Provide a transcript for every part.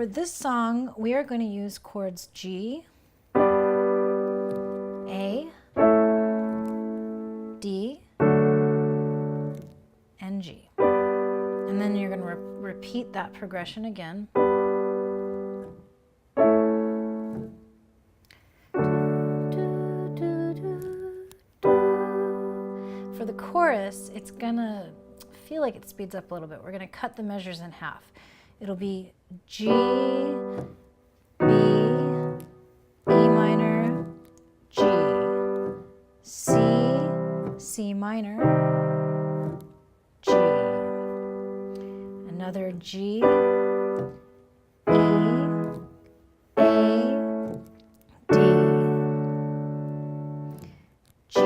for this song, we are going to use chords G, A, D, and G. And then you're going to repeat that progression again. For the chorus, it's going to feel like it speeds up a little bit. We're going to cut the measures in half. It'll be G, B, E minor, G, C, C minor, G, another G, E, A, D, G.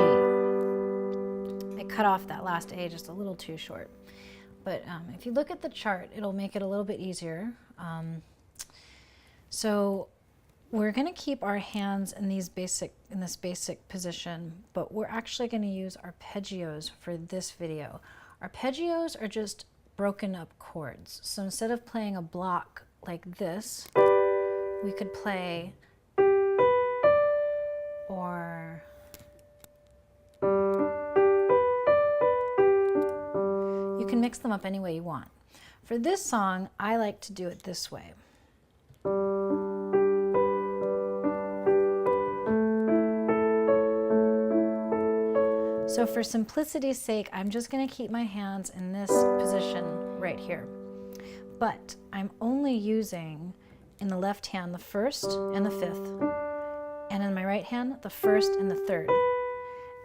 I cut off that last A just a little too short. But if you look at the chart, it'll make it a little bit easier. So we're going to keep our hands in this basic position, but we're actually going to use arpeggios for this video. Arpeggios are just broken up chords. So instead of playing a block like this, we could play or you can mix them up any way you want. For this song, I like to do it this way. So for simplicity's sake, I'm just going to keep my hands in this position right here. But I'm only using in the left hand the first and the fifth, and in my right hand the first and the third.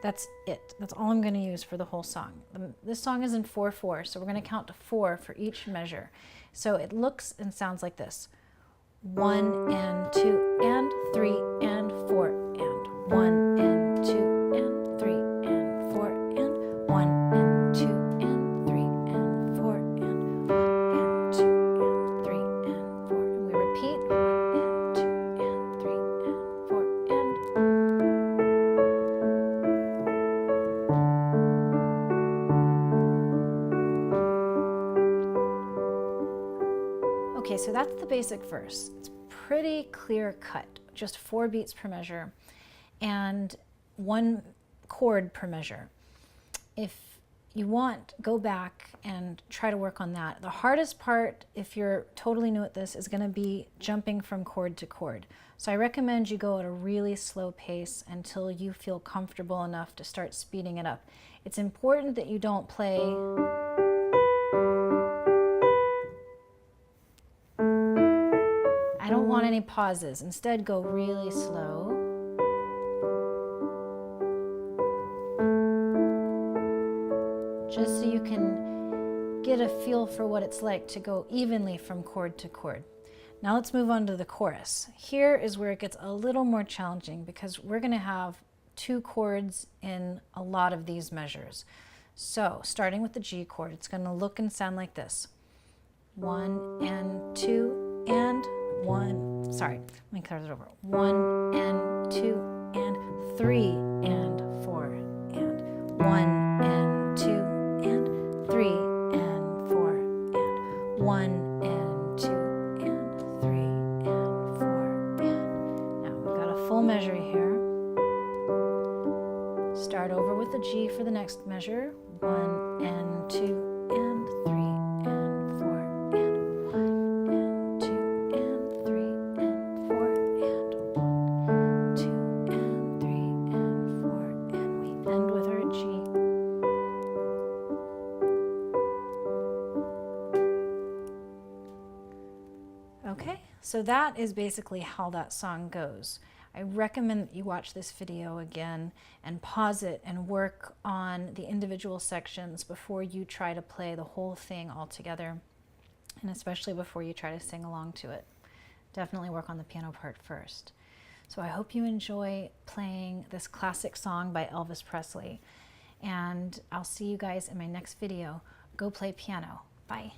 That's it. That's all I'm going to use for the whole song. This song is in 4/4, so we're going to count to 4 for each measure. So it looks and sounds like this. 1 and 2 and 3 and 4 and 1 and 2 and 3 and 4 and 1 and 2 and 3 and 4 and 1 and 2 and 3 and 4. And we repeat 1 and 2 and 3 and 4 and. Okay, so that's the basic verse. It's pretty clear cut, just 4 beats per measure and 1 chord per measure. If you want, go back and try to work on that. The hardest part, if you're totally new at this, is going to be jumping from chord to chord. So I recommend you go at a really slow pace until you feel comfortable enough to start speeding it up. It's important that you don't play I don't want any pauses. Instead, go really slow. Just so you can get a feel for what it's like to go evenly from chord to chord. Now let's move on to the chorus. Here is where it gets a little more challenging because we're going to have 2 chords in a lot of these measures. So starting with the G chord, it's going to look and sound like this. 1 and 2 and 1, sorry, let me start it over. 1 and 2 and 3 and 4 and 1 and 2 and 3 and 4 and 1 and 2 and 3 and 4 and. Now we've got a full measure here. Start over with the G for the next measure. 1 and 2 and 3 and 4 and 1 and 2 and 3 and 4 and 1, 2 and 3 and 4 and we end with our G. Okay, so that is basically how that song goes. I recommend that you watch this video again and pause it and work on the individual sections before you try to play the whole thing all together, and especially before you try to sing along to it. Definitely work on the piano part first. So I hope you enjoy playing this classic song by Elvis Presley, and I'll see you guys in my next video. Go play piano. Bye.